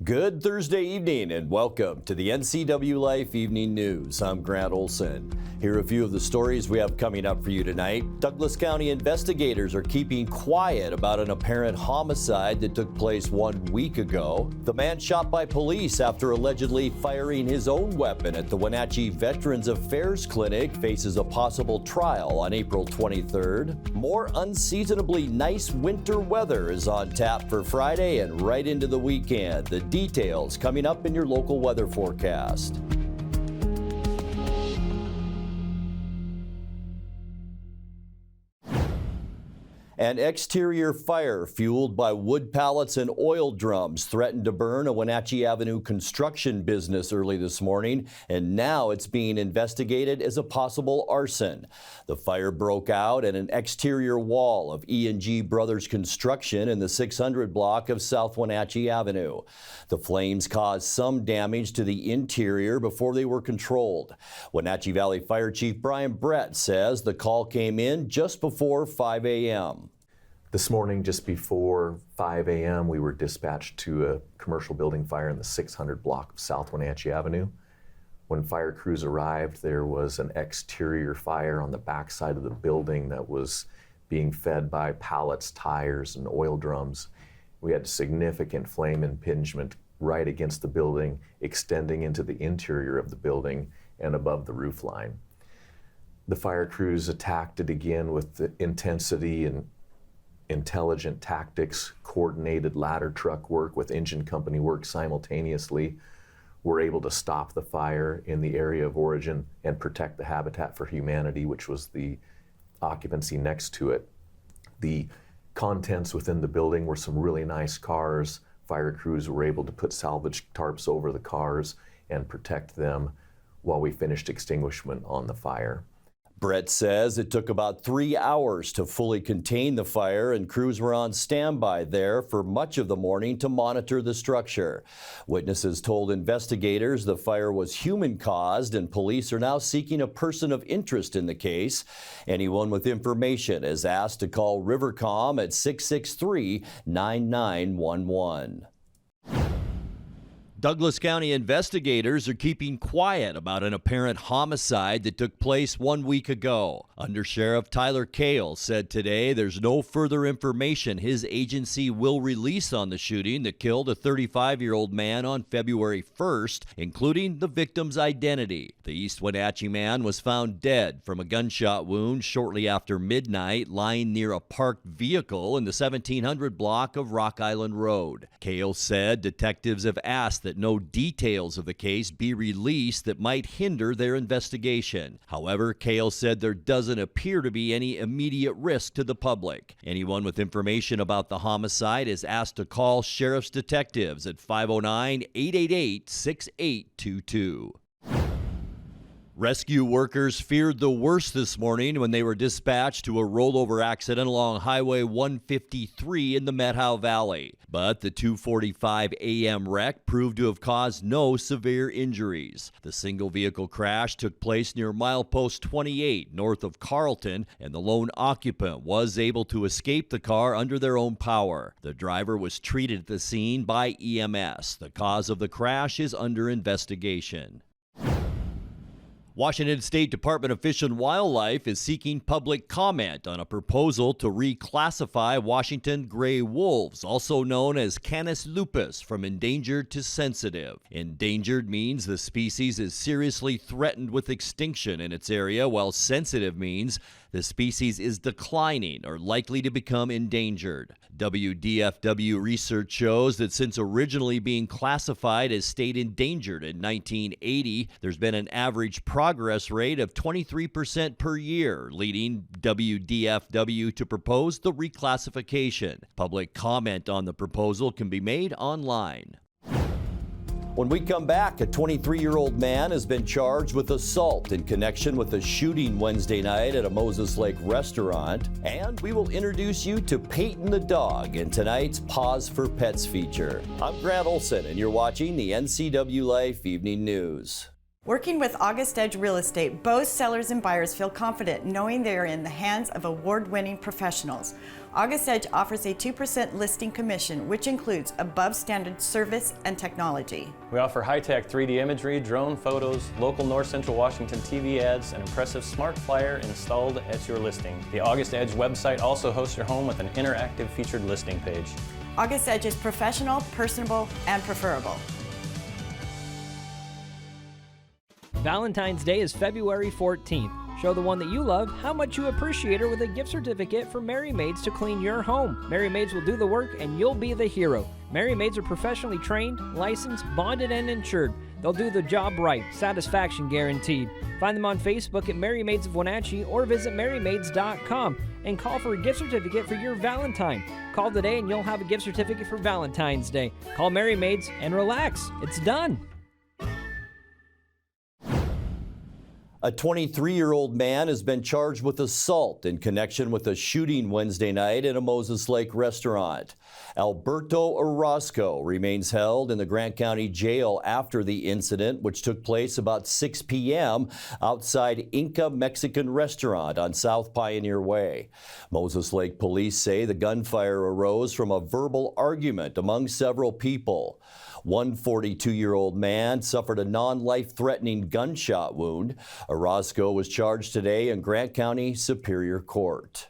Good Thursday evening and welcome to the NCWLIFE Evening News. I'm Grant Olson. Here are a few of the stories we have coming up for you tonight. Douglas County investigators are keeping quiet about an apparent homicide that took place 1 week ago. The man shot by police after allegedly firing his own weapon at the Wenatchee Veterans Affairs Clinic faces a possible trial on April 23rd. More unseasonably nice winter weather is on tap for Friday and right into the weekend. The details coming up in your local weather forecast. An exterior fire fueled by wood pallets and oil drums threatened to burn a Wenatchee Avenue construction business early this morning, and now it's being investigated as a possible arson. The fire broke out at an exterior wall of E&G Brothers Construction in the 600 block of South Wenatchee Avenue. The flames caused some damage to the interior before they were controlled. Wenatchee Valley Fire Chief Brian Brett says the call came in just before 5 a.m. This morning, just before 5 a.m., we were dispatched to a commercial building fire in the 600 block of South Wenatchee Avenue. When fire crews arrived, there was an exterior fire on the back side of the building that was being fed by pallets, tires, and oil drums. We had significant flame impingement right against the building, extending into the interior of the building and above the roof line. The fire crews attacked it again with the intensity and intelligent tactics, coordinated ladder truck work with engine company work simultaneously. Were able to stop the fire in the area of origin and protect the Habitat for Humanity, which was the occupancy next to it. The contents within the building were some really nice cars. Fire crews were able to put salvage tarps over the cars and protect them while we finished extinguishment on the fire. Brett says it took about 3 hours to fully contain the fire, and crews were on standby there for much of the morning to monitor the structure. Witnesses told investigators the fire was human-caused, and police are now seeking a person of interest in the case. Anyone with information is asked to call Rivercom at 663-9911. Douglas County investigators are keeping quiet about an apparent homicide that took place 1 week ago. Under Sheriff Tyler Cale said today there's no further information his agency will release on the shooting that killed a 35-year-old man on February 1st, including the victim's identity. The East Wenatchee man was found dead from a gunshot wound shortly after midnight, lying near a parked vehicle in the 1700 block of Rock Island Road. Cale said detectives have asked that no details of the case be released that might hinder their investigation. However, Cale said there doesn't appear to be any immediate risk to the public. Anyone with information about the homicide is asked to call Sheriff's detectives at 509-888-6822. Rescue workers feared the worst this morning when they were dispatched to a rollover accident along Highway 153 in the Methow Valley. But the 2:45 a.m. wreck proved to have caused no severe injuries. The single vehicle crash took place near milepost 28 north of Carlton, and the lone occupant was able to escape the car under their own power. The driver was treated at the scene by EMS. The cause of the crash is under investigation. Washington State Department of Fish and Wildlife is seeking public comment on a proposal to reclassify Washington gray wolves, also known as Canis lupus, from endangered to sensitive. Endangered means the species is seriously threatened with extinction in its area, while sensitive means the species is declining or likely to become endangered. WDFW research shows that since originally being classified as state endangered in 1980, there's been an average progress rate of 23% per year, leading WDFW to propose the reclassification. Public comment on the proposal can be made online. When we come back, a 23-year-old man has been charged with assault in connection with a shooting Wednesday night at a Moses Lake restaurant. And we will introduce you to Payton the dog in tonight's Pause for Pets feature. I'm Grant Olson, and you're watching the NCWLIFE Evening News. Working with August Edge Real Estate, both sellers and buyers feel confident knowing they are in the hands of award-winning professionals. August Edge offers a 2% listing commission, which includes above standard service and technology. We offer high-tech 3D imagery, drone photos, local North Central Washington TV ads, and impressive smart flyer installed at your listing. The August Edge website also hosts your home with an interactive featured listing page. August Edge is professional, personable, and preferable. Valentine's Day is February 14th. Show the one that you love how much you appreciate her with a gift certificate for Merry Maids to clean your home. Merry Maids will do the work and you'll be the hero. Merry Maids are professionally trained, licensed, bonded, and insured. They'll do the job right, satisfaction guaranteed. Find them on Facebook at Merry Maids of Wenatchee or visit merrymaids.com and call for a gift certificate for your Valentine. Call today and you'll have a gift certificate for Valentine's Day. Call Merry Maids and relax. It's done. A 23-year-old man has been charged with assault in connection with a shooting Wednesday night at a Moses Lake restaurant. Alberto Orozco remains held in the Grant County Jail after the incident, which took place about 6 p.m. outside Inca Mexican Restaurant on South Pioneer Way. Moses Lake police say the gunfire arose from a verbal argument among several people. One 42-year-old man suffered a non-life-threatening gunshot wound. Orozco was charged today in Grant County Superior Court.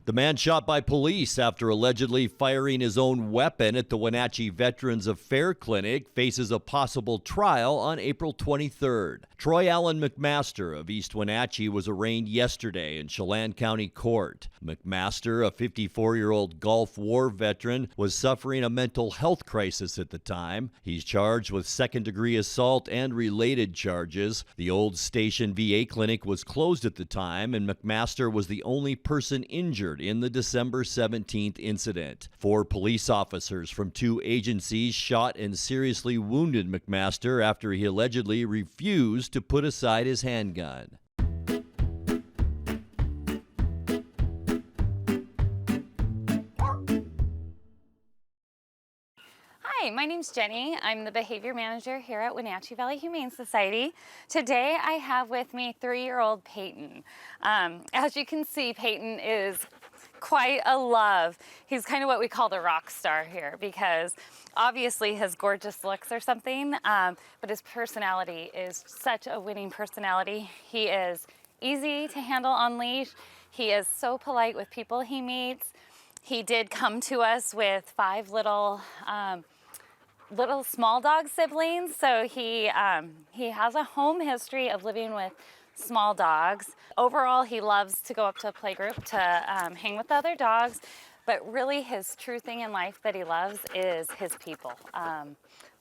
The man shot by police after allegedly firing his own weapon at the Wenatchee Veterans Affairs Clinic faces a possible trial on April 23rd. Troy Allen McMaster of East Wenatchee was arraigned yesterday in Chelan County Court. McMaster, a 54-year-old Gulf War veteran, was suffering a mental health crisis at the time. He's charged with second-degree assault and related charges. The old Station VA clinic was closed at the time, and McMaster was the only person injured in the December 17th incident. 4 police officers from 2 agencies shot and seriously wounded McMaster after he allegedly refused to put aside his handgun. Hi, my name's Jenny. I'm the behavior manager here at Wenatchee Valley Humane Society. Today I have with me 3-year-old Payton. As you can see, Payton is quite a love. He's kind of what we call the rock star here because obviously his gorgeous looks or something, but his personality is such a winning personality. He is easy to handle on leash. He is so polite with people he meets. He did come to us with 5 little small dog siblings, so he has a home history of living with small dogs. Overall, he loves to go up to a playgroup to hang with other dogs, but really his true thing in life that he loves is his people.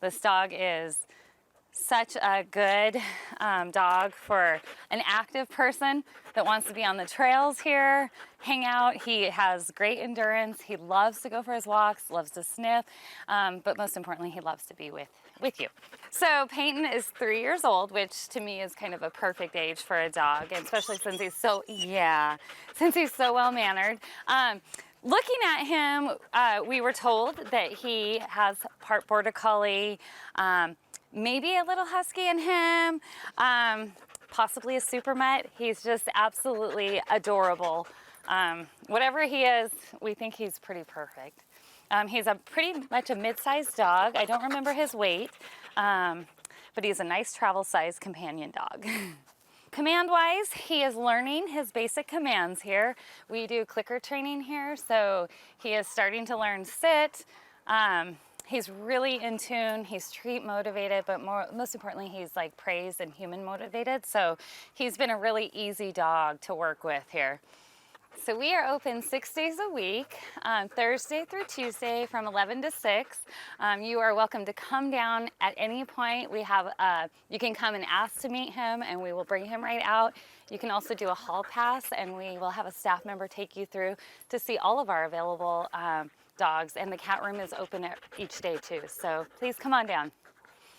This dog is such a good dog for an active person that wants to be on the trails here, hang out. He has great endurance. He loves to go for his walks, loves to sniff, but most importantly, he loves to be with you. So Payton is 3 years old, which to me is kind of a perfect age for a dog, and especially since he's so well-mannered. Looking at him, we were told that he has part Border Collie, maybe a little husky in him, possibly a super mutt. He's just absolutely adorable. Whatever he is, we think he's pretty perfect. He's pretty much a mid-sized dog. I don't remember his weight, but he's a nice travel-sized companion dog. Command-wise, he is learning his basic commands here. We do clicker training here, so he is starting to learn sit. He's really in tune, he's treat motivated, but most importantly, he's like praise and human motivated. So he's been a really easy dog to work with here. So we are open 6 days a week, Thursday through Tuesday from 11 to 6. You are welcome to come down at any point. We have, you can come and ask to meet him and we will bring him right out. You can also do a hall pass and we will have a staff member take you through to see all of our available dogs, and the cat room is open each day too. So please come on down.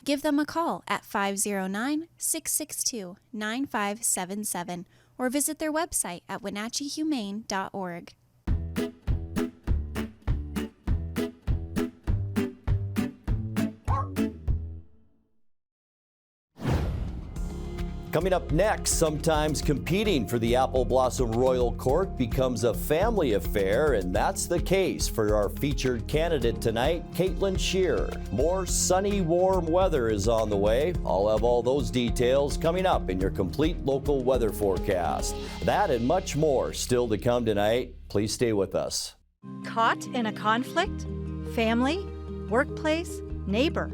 Give them a call at 509-662-9577 or visit their website at wenatcheehumane.org. Coming up next, sometimes competing for the Apple Blossom Royal Court becomes a family affair, and that's the case for our featured candidate tonight, Caitlin Shearer. More sunny, warm weather is on the way. I'll have all those details coming up in your complete local weather forecast. That and much more still to come tonight. Please stay with us. Caught in a conflict? Family? Workplace? Neighbor?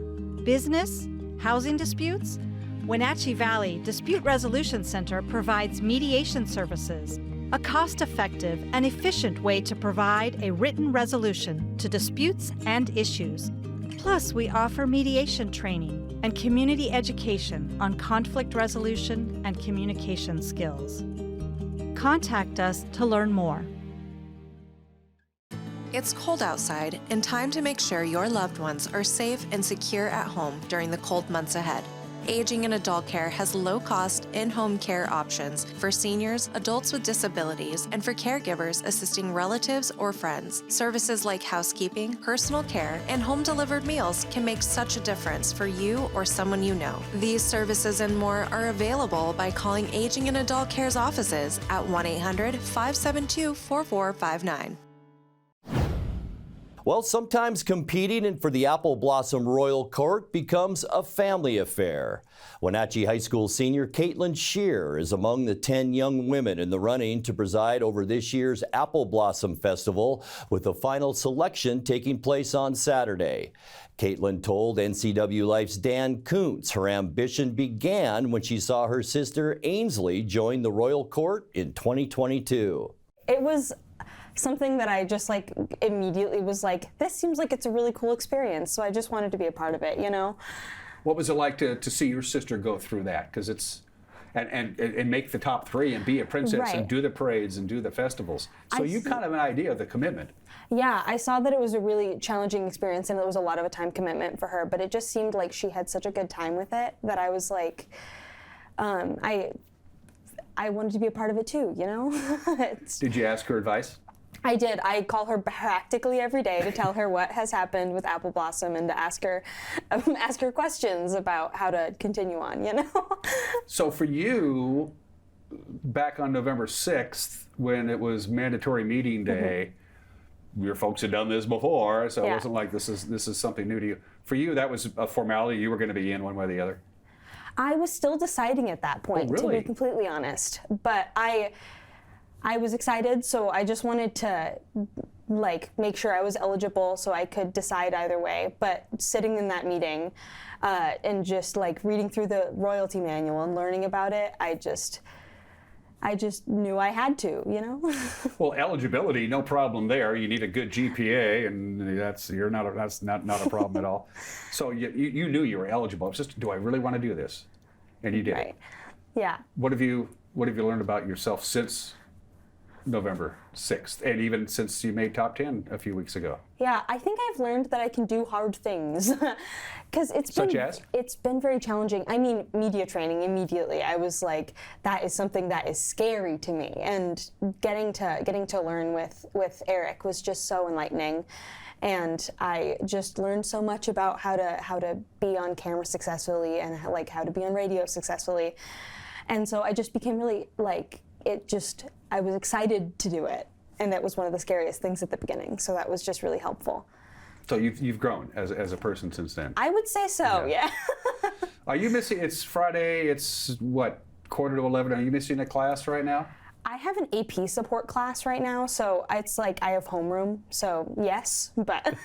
Business? Housing disputes? Wenatchee Valley Dispute Resolution Center provides mediation services, a cost-effective and efficient way to provide a written resolution to disputes and issues. Plus, we offer mediation training and community education on conflict resolution and communication skills. Contact us to learn more. It's cold outside and time to make sure your loved ones are safe and secure at home during the cold months ahead. Aging and Adult Care has low-cost, in-home care options for seniors, adults with disabilities, and for caregivers assisting relatives or friends. Services like housekeeping, personal care, and home-delivered meals can make such a difference for you or someone you know. These services and more are available by calling Aging and Adult Care's offices at 1-800-572-4459. Well, sometimes competing for the Apple Blossom Royal Court becomes a family affair. Wenatchee High School senior Caitlin Shearer is among the 10 young women in the running to preside over this year's Apple Blossom Festival, with the final selection taking place on Saturday. Caitlin told NCWLIFE's Dan Kuntz her ambition began when she saw her sister Ainsley join the Royal Court in 2022. It was something that I just immediately was like, this seems like it's a really cool experience, so I just wanted to be a part of it, you know? What was it like to see your sister go through that? Because it's, and make the top 3 and be a princess Right. and do the parades and do the festivals. So you kind of an idea of the commitment. Yeah, I saw that it was a really challenging experience and it was a lot of a time commitment for her, but it just seemed like she had such a good time with it that I was like, I wanted to be a part of it too, you know? Did you ask her advice? I did. I call her practically every day to tell her what has happened with Apple Blossom and to ask her questions about how to continue on, you know? So for you, back on November 6th, when it was mandatory meeting day, your folks had done this before, so it wasn't like this is something new to you. For you, that was a formality. You were going to be in one way or the other. I was still deciding at that point, really? to be completely honest. But I was excited, so I just wanted to make sure I was eligible so I could decide either way. But sitting in that meeting and just reading through the royalty manual and learning about it, I just knew I had to, you know? Well, eligibility, no problem there. You need a good GPA, and that's not a problem at all. So you knew you were eligible. It's just, do I really want to do this? And you did. Right. Yeah. What have you learned about yourself since November 6th, and even since you made top 10 a few weeks ago? Yeah, I think I've learned that I can do hard things. Because it's been very challenging. I mean, media training, immediately I was like, that is something that is scary to me, and getting to learn with Eric was just so enlightening. And I just learned so much about how to be on camera successfully and how to be on radio successfully. And so I just became really I was excited to do it, and that was one of the scariest things at the beginning. So that was just really helpful. So you've grown as a person since then. I would say so. Yeah. Are you missing? It's Friday. It's what, 10:45. Are you missing a class right now? I have an AP support class right now, so it's I have homeroom. So yes, but.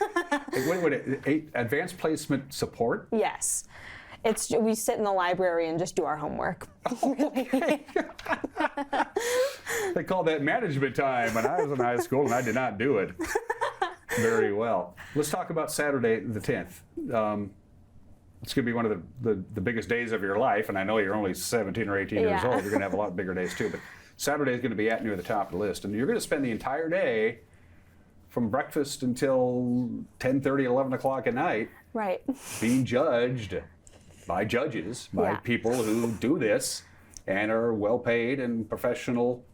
Advanced placement support? Yes. We sit in the library and just do our homework. Okay. They call that management time when I was in high school, and I did not do it very well. Let's talk about Saturday the 10th. It's going to be one of the biggest days of your life, and I know you're only 17 or 18 years old. You're going to have a lot bigger days too, but Saturday is going to be near the top of the list, and you're going to spend the entire day from breakfast until 10:30, 11 o'clock at night, right, being judged by judges, by people who do this and are well-paid and professional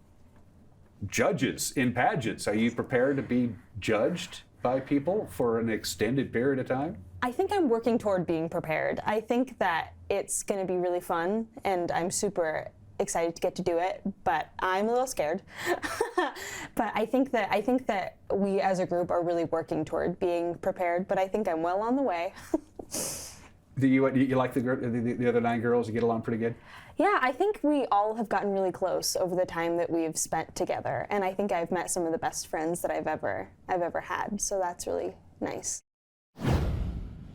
judges in pageants. Are you prepared to be judged by people for an extended period of time? I think I'm working toward being prepared. I think that it's going to be really fun, and I'm super excited to get to do it, but I'm a little scared. But I think that we as a group are really working toward being prepared, but I think I'm well on the way. Do you like the other 9 girls? You get along pretty good? Yeah, I think we all have gotten really close over the time that we've spent together, and I think I've met some of the best friends that I've ever had, so that's really nice.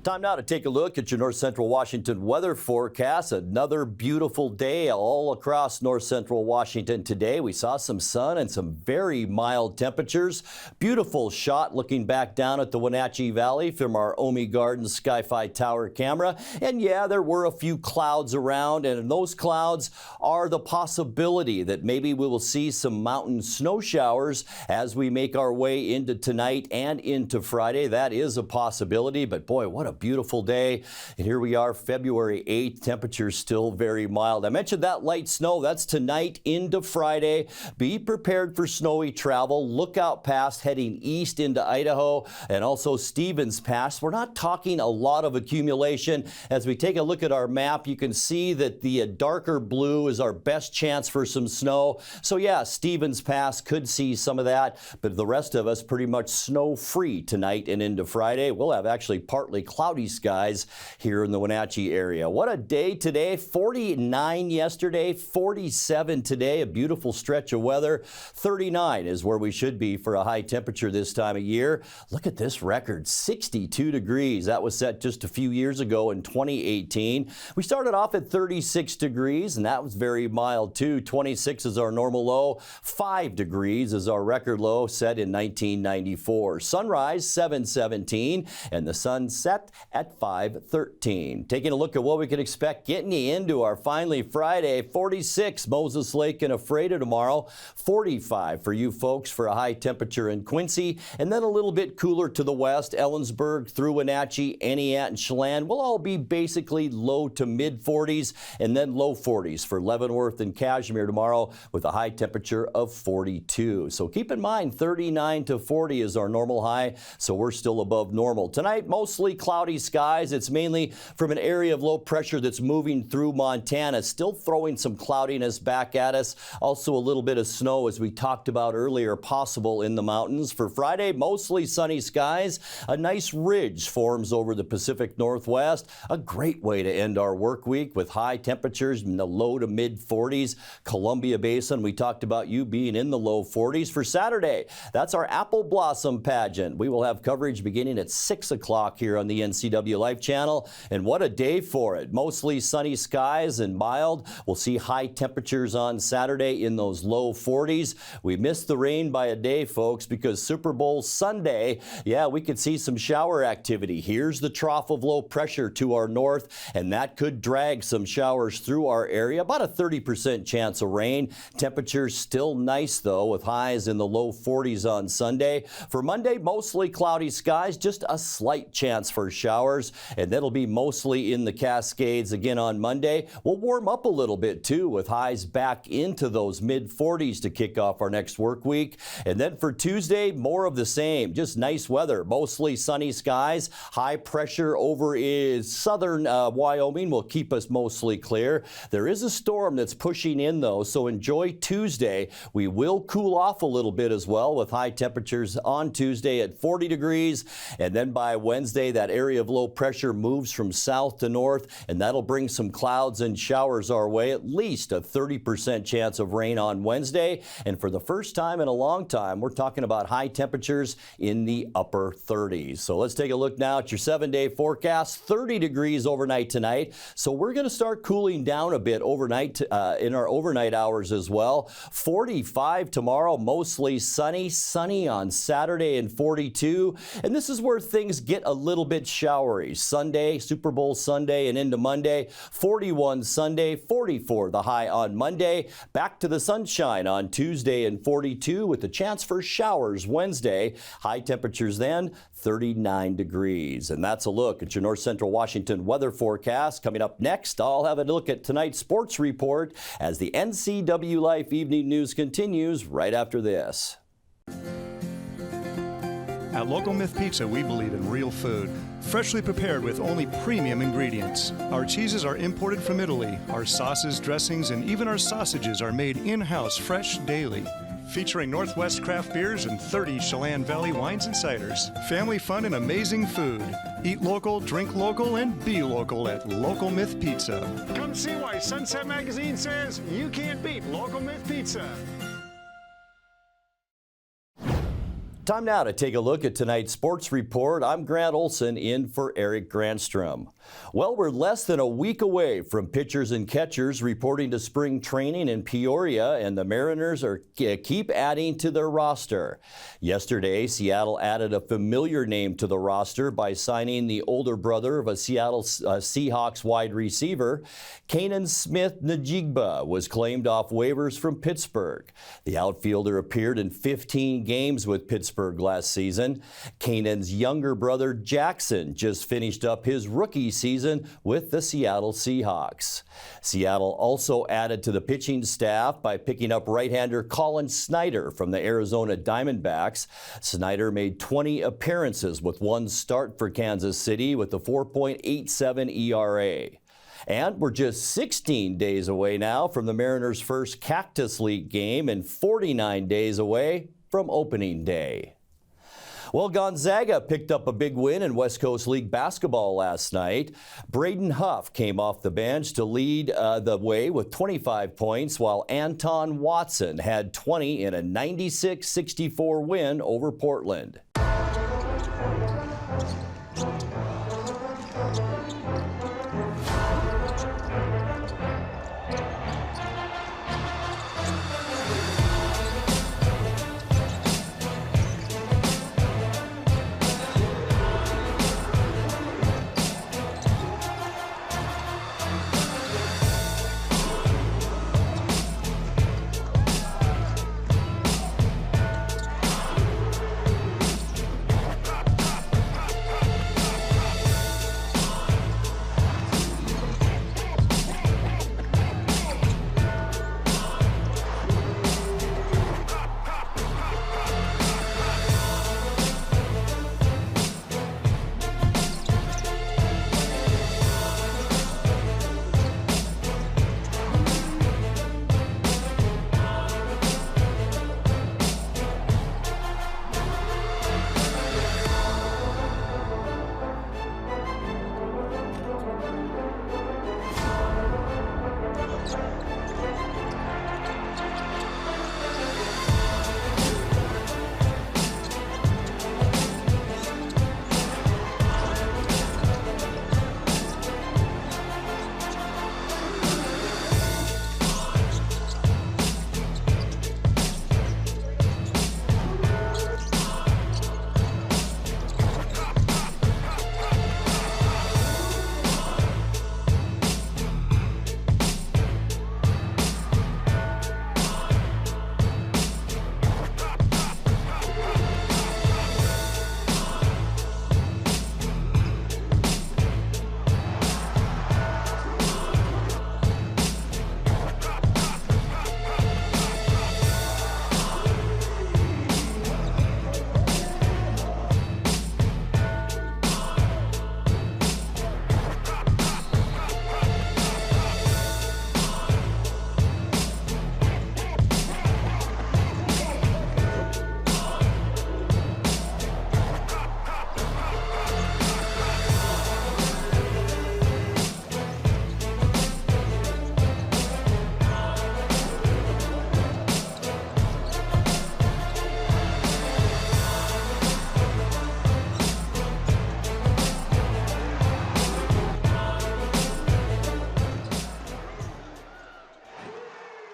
Time now to take a look at your North Central Washington weather forecast. Another beautiful day all across North Central Washington today. We saw some sun and some very mild temperatures. Beautiful shot looking back down at the Wenatchee Valley from our Omi Gardens Sky-Fi Tower camera. And yeah, there were a few clouds around, and those clouds are the possibility that maybe we will see some mountain snow showers as we make our way into tonight and into Friday. That is a possibility, but boy, what a beautiful day. And here we are, February 8th. Temperatures still very mild. I mentioned that light snow. That's tonight into Friday. Be prepared for snowy travel. Lookout Pass heading east into Idaho and also Stevens Pass. We're not talking a lot of accumulation. As we take a look at our map, you can see that the darker blue is our best chance for some snow. So yeah, Stevens Pass could see some of that, but the rest of us pretty much snow-free tonight and into Friday. We'll have actually partly cloudy skies here in the Wenatchee area. What a day today. 49 yesterday, 47 today. A beautiful stretch of weather. 39 is where we should be for a high temperature this time of year. Look at this record, 62 degrees. That was set just a few years ago in 2018. We started off at 36 degrees, and that was very mild too. 26 is our normal low. 5 degrees is our record low set in 1994. Sunrise 7:17, and the sun set at 5:13. Taking a look at what we can expect getting you into our finally Friday. 46 Moses Lake and Ephrata tomorrow. 45 for you folks for a high temperature in Quincy, and then a little bit cooler to the west. Ellensburg through Wenatchee, Aniat, and Chelan will all be basically low to mid 40s, and then low 40s for Leavenworth and Cashmere tomorrow with a high temperature of 42. So keep in mind 39 to 40 is our normal high, so we're still above normal. Tonight mostly cloudy skies. It's mainly from an area of low pressure that's moving through Montana, still throwing some cloudiness back at us. Also a little bit of snow, as we talked about earlier, possible in the mountains. For Friday, mostly sunny skies. A nice ridge forms over the Pacific Northwest. A great way to end our work week with high temperatures in the low to mid 40s. Columbia Basin, we talked about you being in the low 40s. For Saturday, that's our apple blossom pageant. We will have coverage beginning at 6 o'clock here on the NCWLIFE channel, and what a day for it. Mostly sunny skies and mild. We'll see high temperatures on Saturday in those low 40s. We missed the rain by a day, folks, because Super Bowl Sunday, yeah, we could see some shower activity. Here's the trough of low pressure to our north, and that could drag some showers through our area. About a 30% chance of rain. Temperatures still nice, though, with highs in the low 40s on Sunday. For Monday, mostly cloudy skies, just a slight chance for showers, and that'll be mostly in the Cascades again on Monday. We'll warm up a little bit too, with highs back into those mid 40s to kick off our next work week. And then for Tuesday, more of the same, just nice weather, mostly sunny skies. High pressure over in southern Wyoming will keep us mostly clear. There is a storm that's pushing in though, so enjoy Tuesday. We will cool off a little bit as well, with high temperatures on Tuesday at 40 degrees, and then by Wednesday that area of low pressure moves from south to north, and that'll bring some clouds and showers our way. At least a 30% chance of rain on Wednesday, and for the first time in a long time, we're talking about high temperatures in the upper 30s. So let's take a look now at your 7-day forecast. 30 degrees overnight tonight, so we're going to start cooling down a bit overnight in our overnight hours as well. 45 tomorrow, mostly sunny on Saturday, and 42, and this is where things get a little bit showery. Sunday, Super Bowl Sunday, and into Monday. 41 Sunday, 44 the high on Monday. Back to the sunshine on Tuesday, and 42 with the chance for showers Wednesday. High temperatures then 39 degrees. And that's a look at your North Central Washington weather forecast. Coming up next, I'll have a look at tonight's sports report as the NCWLIFE Evening News continues right after this. At Local Myth Pizza, we believe in real food, freshly prepared with only premium ingredients. Our cheeses are imported from Italy. Our sauces, dressings, and even our sausages are made in-house fresh daily. Featuring Northwest craft beers and 30 Chelan Valley wines and ciders. Family fun and amazing food. Eat local, drink local, and be local at Local Myth Pizza. Come see why Sunset Magazine says you can't beat Local Myth Pizza. Time now to take a look at tonight's sports report. I'm Grant Olson in for Eric Granstrom. Well, we're less than a week away from pitchers and catchers reporting to spring training in Peoria, and the Mariners keep adding to their roster. Yesterday, Seattle added a familiar name to the roster by signing the older brother of a Seattle Seahawks wide receiver. Kanan Smith-Njigba was claimed off waivers from Pittsburgh. The outfielder appeared in 15 games with Pittsburgh last season. Kanan's younger brother Jackson just finished up his rookie season with the Seattle Seahawks. Seattle also added to the pitching staff by picking up right-hander Colin Snyder from the Arizona Diamondbacks. Snyder made 20 appearances with one start for Kansas City with a 4.87 ERA. And we're just 16 days away now from the Mariners' first Cactus League game and 49 days away from opening day. Well, Gonzaga picked up a big win in West Coast League basketball last night. Braden Huff came off the bench to lead the way with 25 points, while Anton Watson had 20 in a 96-64 win over Portland.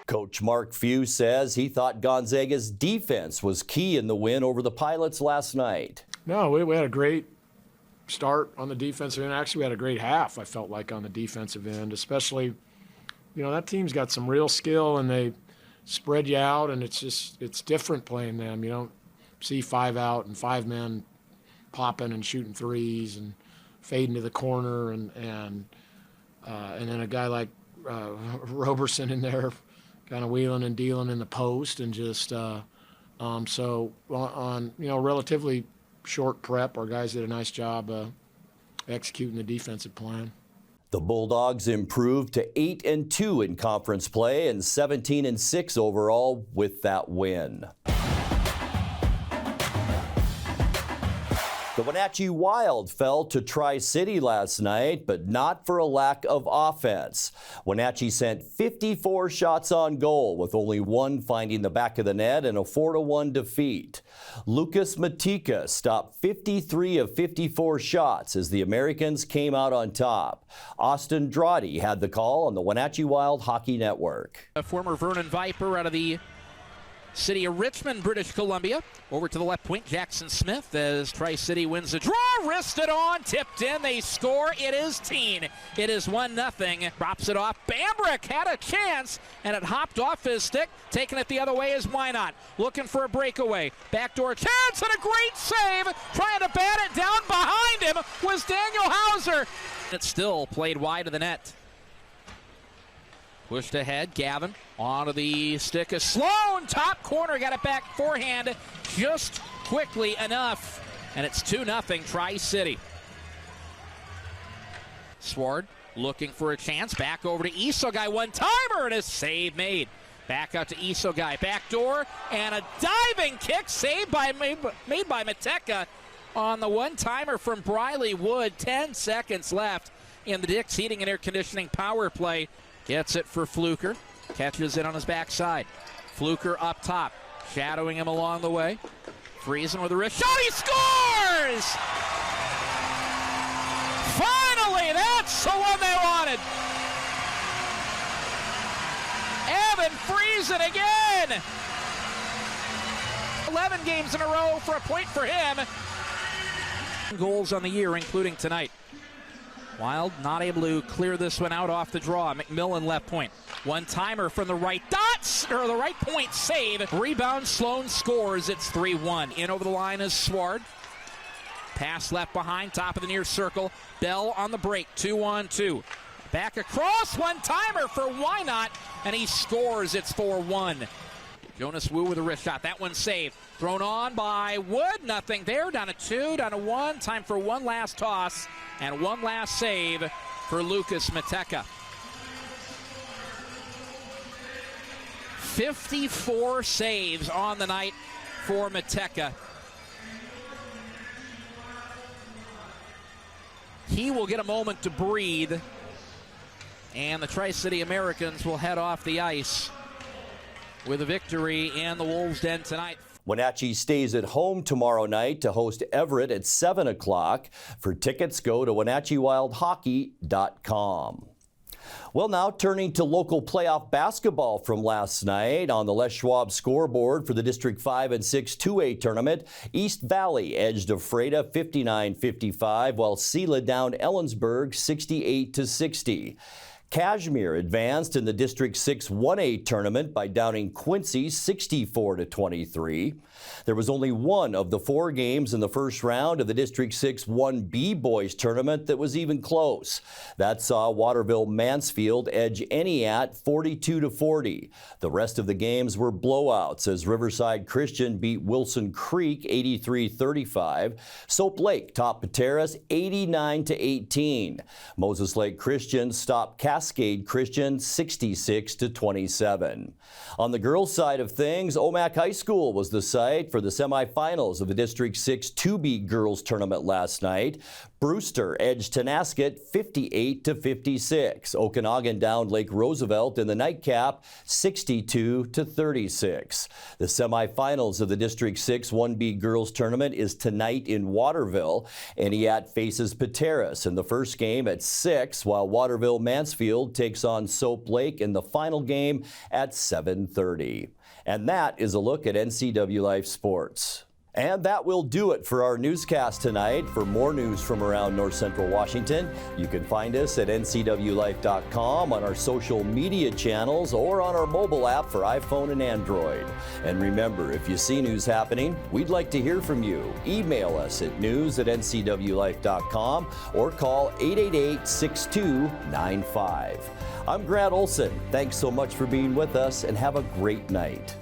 Coach Mark Few says he thought Gonzaga's defense was key in the win over the Pilots last night. No, we had a great start on the defensive end. Actually, we had a great half, I felt like, on the defensive end, especially, that team's got some real skill, and they spread you out, and it's different playing them. You don't see 5 out and 5 men popping and shooting threes and fading to the corner, and then a guy like Roberson in there kind of wheeling and dealing in the post, and just so on relatively short prep. Our guys did a nice job executing the defensive plan. The Bulldogs improved to 8-2 in conference play and 17-6 overall with that win. The Wenatchee Wild fell to Tri-City last night, but not for a lack of offense. Wenatchee sent 54 shots on goal, with only one finding the back of the net in a 4-1 defeat. Lucas Matika stopped 53 of 54 shots as the Americans came out on top. Austin Drawdy had the call on the Wenatchee Wild Hockey Network. A former Vernon Viper out of the city of Richmond, British Columbia. Over to the left point, Jackson Smith as Tri-City wins the draw. Wristed on, tipped in, they score. It is teen. It is 1-0. Drops it off. Bambrick had a chance, and it hopped off his stick. Taking it the other way is Wynot. Looking for a breakaway. Backdoor chance and a great save. Trying to bat it down behind him was Daniel Hauser. It still played wide of the net. Pushed ahead, Gavin onto the stick of Sloan. Top corner, got it back forehand just quickly enough. And it's 2-0 Tri-City. Sword looking for a chance. Back over to Isogai. One-timer and a save made. Back out to Isogai. Back door and a diving kick saved by made by Mateka on the one-timer from Briley Wood. 10 seconds left in the Dick's Heating and Air Conditioning power play. Gets it for Fluker. Catches it on his backside. Fluker up top. Shadowing him along the way. Friesen with a wrist shot. He scores! Finally, that's the one they wanted. Evan Friesen again. 11 games in a row for a point for him. Goals on the year, including tonight. Wild not able to clear this one out off the draw. McMillan left point. One-timer from the right dots, or the right point save. Rebound, Sloan scores. It's 3-1. In over the line is Sward. Pass left behind, top of the near circle. Bell on the break, 2-on-2. Back across, one-timer for Wynot, and he scores. It's 4-1. Jonas Wu with a wrist shot. That one saved. Thrown on by Wood. Nothing there. Down to 2, down to 1. Time for one last toss and one last save for Lucas Mateka. 54 saves on the night for Mateka. He will get a moment to breathe, and the Tri-City Americans will head off the ice with a victory in the Wolves' Den tonight. Wenatchee stays at home tomorrow night to host Everett at 7 o'clock. For tickets, go to WenatcheeWildHockey.com. Well, now turning to local playoff basketball from last night. On the Les Schwab scoreboard for the District 5 and 6 2A tournament, East Valley edged Ephrata 59-55, while Sela downed Ellensburg 68-60. Kashmir advanced in the District 6 1A tournament by downing Quincy 64-23. There was only one of the 4 games in the first round of the District 6 1B boys tournament that was even close. That saw Waterville Mansfield edge Eniat 42-40. The rest of the games were blowouts as Riverside Christian beat Wilson Creek 83-35. Soap Lake topped Pateras 89-18. Moses Lake Christian stopped Cascade Christian 66-27. On the girls' side of things, Omak High School was the site for the semifinals of the District 6 2B girls tournament last night. Brewster edged Tenasket 58-56. Okanagan downed Lake Roosevelt in the nightcap 62-36. The semifinals of the District 6 1B girls tournament is tonight in Waterville. Eniat faces Pateras in the first game at 6, while Waterville Mansfield takes on Soap Lake in the final game at 7:30. And that is a look at NCWLIFE sports. And that will do it for our newscast tonight. For more news from around North Central Washington, you can find us at ncwlife.com, on our social media channels, or on our mobile app for iPhone and Android. And remember, if you see news happening, we'd like to hear from you. Email us at news@ncwlife.com or call 888-6295. I'm Grant Olson. Thanks so much for being with us, and have a great night.